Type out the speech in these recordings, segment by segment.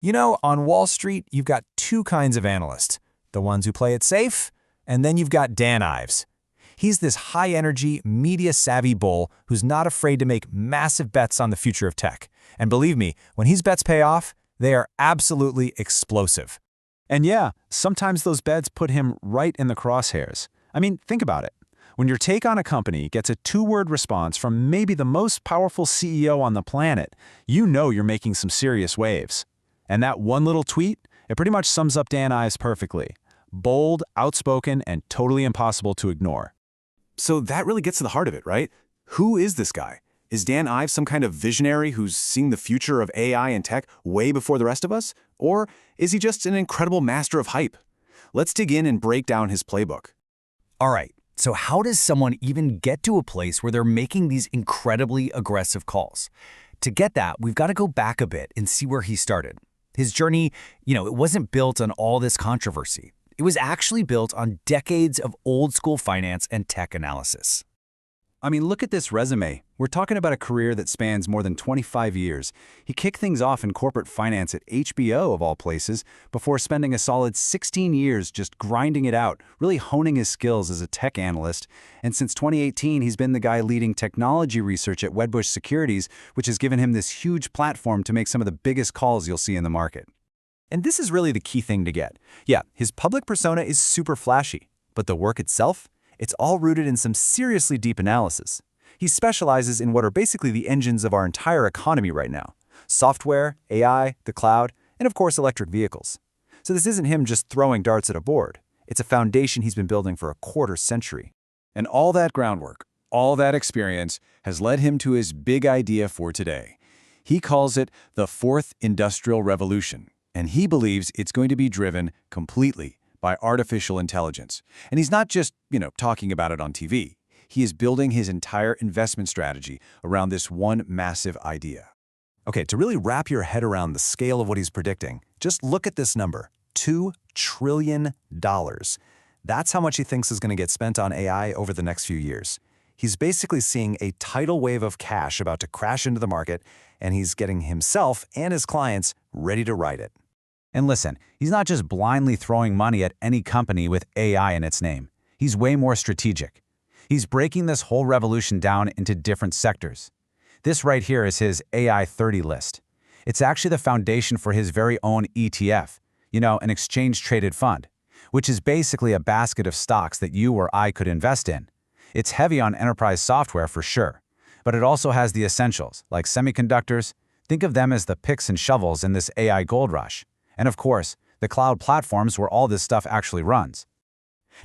You know, on Wall Street, you've got two kinds of analysts. The ones who play it safe, and then you've got Dan Ives. He's this high-energy, media-savvy bull who's not afraid to make massive bets on the future of tech. And believe me, when his bets pay off, they are absolutely explosive. And yeah, sometimes those bets put him right in the crosshairs. I mean, think about it. When your take on a company gets a two-word response from maybe the most powerful CEO on the planet, you know you're making some serious waves. And that one little tweet, it pretty much sums up Dan Ives perfectly. Bold, outspoken, and totally impossible to ignore. So that really gets to the heart of it, right? Who is this guy? Is Dan Ives some kind of visionary who's seeing the future of AI and tech way before the rest of us? Or is he just an incredible master of hype? Let's dig in and break down his playbook. All right, so how does someone even get to a place where they're making these incredibly aggressive calls? To get that, we've got to go back a bit and see where he started. His journey, it wasn't built on all this controversy. It was actually built on decades of old-school finance and tech analysis. I mean, look at this resume. We're talking about a career that spans more than 25 years. He kicked things off in corporate finance at HBO, of all places, before spending a solid 16 years just grinding it out, really honing his skills as a tech analyst. And since 2018, he's been the guy leading technology research at Wedbush Securities, which has given him this huge platform to make some of the biggest calls you'll see in the market. And this is really the key thing to get. Yeah, his public persona is super flashy, but the work itself? It's all rooted in some seriously deep analysis. He specializes in what are basically the engines of our entire economy right now: software, AI, the cloud, and of course electric vehicles. So this isn't him just throwing darts at a board. It's a foundation he's been building for a quarter century. And all that groundwork, all that experience has led him to his big idea for today. He calls it the Fourth Industrial Revolution, and he believes it's going to be driven completely by artificial intelligence. And he's not just, talking about it on TV. He is building his entire investment strategy around this one massive idea. Okay, to really wrap your head around the scale of what he's predicting, just look at this number, $2 trillion. That's how much he thinks is going to get spent on AI over the next few years. He's basically seeing a tidal wave of cash about to crash into the market, and he's getting himself and his clients ready to ride it. And listen, he's not just blindly throwing money at any company with AI in its name. He's way more strategic. He's breaking this whole revolution down into different sectors. This right here is his AI 30 list. It's actually the foundation for his very own ETF, an exchange-traded fund, which is basically a basket of stocks that you or I could invest in. It's heavy on enterprise software for sure, but it also has the essentials, like semiconductors. Think of them as the picks and shovels in this AI gold rush. And of course, the cloud platforms where all this stuff actually runs.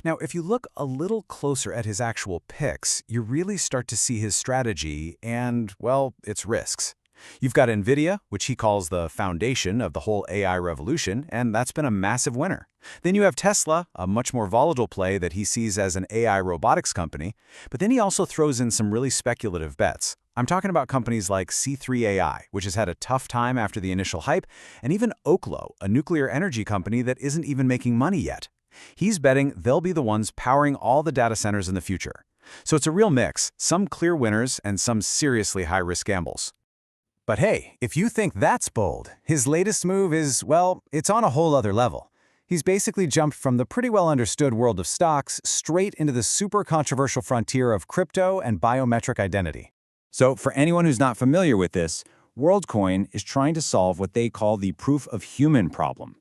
Now, if you look a little closer at his actual picks, you really start to see his strategy and, well, its risks. You've got Nvidia, which he calls the foundation of the whole AI revolution, and that's been a massive winner. Then you have Tesla, a much more volatile play that he sees as an AI robotics company, but then he also throws in some really speculative bets. I'm talking about companies like C3AI, which has had a tough time after the initial hype, and even Oklo, a nuclear energy company that isn't even making money yet. He's betting they'll be the ones powering all the data centers in the future. So it's a real mix, some clear winners and some seriously high-risk gambles. But hey, if you think that's bold, his latest move is, well, it's on a whole other level. He's basically jumped from the pretty well-understood world of stocks straight into the super controversial frontier of crypto and biometric identity. So for anyone who's not familiar with this, WorldCoin is trying to solve what they call the proof of human problem.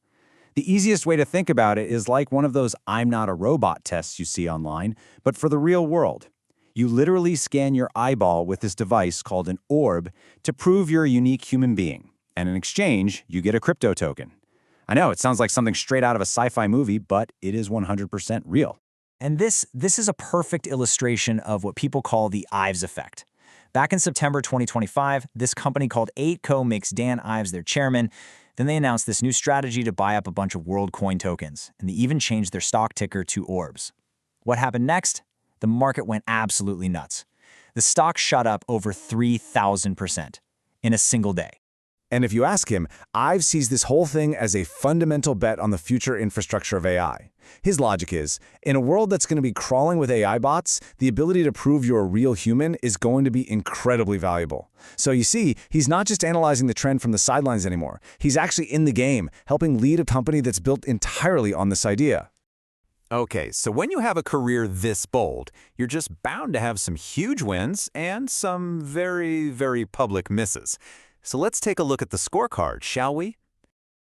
The easiest way to think about it is like one of those I'm not a robot tests you see online, but for the real world. You literally scan your eyeball with this device called an orb to prove you're a unique human being. And in exchange, you get a crypto token. I know, it sounds like something straight out of a sci-fi movie, but it is 100% real. And this is a perfect illustration of what people call the Ives effect. Back in September 2025, this company called 8Co makes Dan Ives their chairman. Then they announced this new strategy to buy up a bunch of WorldCoin tokens, and they even changed their stock ticker to Orbs. What happened next? The market went absolutely nuts. The stock shot up over 3,000% in a single day. And if you ask him, Ives sees this whole thing as a fundamental bet on the future infrastructure of AI. His logic is, in a world that's going to be crawling with AI bots, the ability to prove you're a real human is going to be incredibly valuable. So you see, he's not just analyzing the trend from the sidelines anymore. He's actually in the game, helping lead a company that's built entirely on this idea. Okay, so when you have a career this bold, you're just bound to have some huge wins and some very, very public misses. So let's take a look at the scorecard, shall we?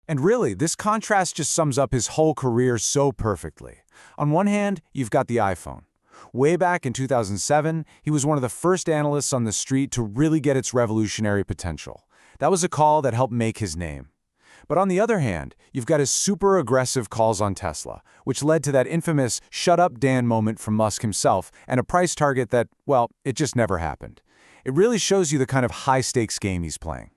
And really, this contrast just sums up his whole career so perfectly. On one hand, you've got the iPhone. Way back in 2007, he was one of the first analysts on the street to really get its revolutionary potential. That was a call that helped make his name. But on the other hand, you've got his super aggressive calls on Tesla, which led to that infamous "shut up, Dan" moment from Musk himself and a price target that, well, it just never happened. It really shows you the kind of high-stakes game he's playing.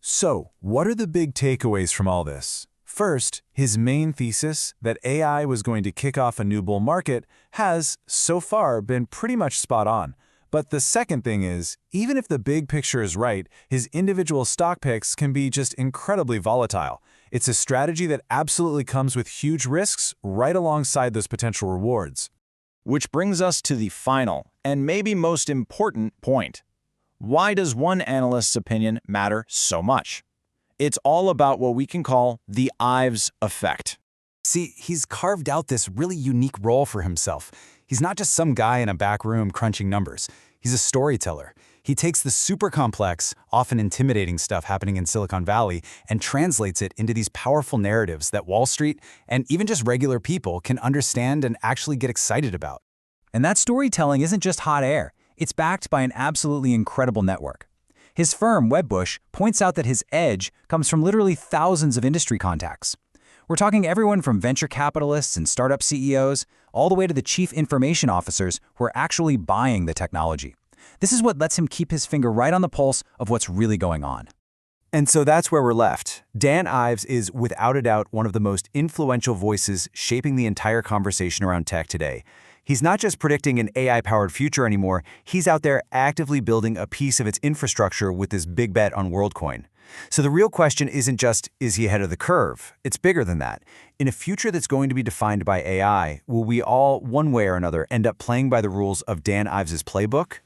So, what are the big takeaways from all this? First, his main thesis, that AI was going to kick off a new bull market, has, so far, been pretty much spot on. But the second thing is, even if the big picture is right, his individual stock picks can be just incredibly volatile. It's a strategy that absolutely comes with huge risks right alongside those potential rewards. Which brings us to the final, and maybe most important point. Why does one analyst's opinion matter so much? It's all about what we can call the Ives effect. See, he's carved out this really unique role for himself. He's not just some guy in a back room crunching numbers. He's a storyteller. He takes the super complex, often intimidating stuff happening in Silicon Valley and translates it into these powerful narratives that Wall Street and even just regular people can understand and actually get excited about. And that storytelling isn't just hot air. It's backed by an absolutely incredible network. His firm, Wedbush, points out that his edge comes from literally thousands of industry contacts. We're talking everyone from venture capitalists and startup CEOs, all the way to the chief information officers who are actually buying the technology. This is what lets him keep his finger right on the pulse of what's really going on. And so that's where we're left. Dan Ives is without a doubt one of the most influential voices shaping the entire conversation around tech today. He's not just predicting an AI-powered future anymore, he's out there actively building a piece of its infrastructure with this big bet on WorldCoin. So the real question isn't just, is he ahead of the curve? It's bigger than that. In a future that's going to be defined by AI, will we all, one way or another, end up playing by the rules of Dan Ives' playbook?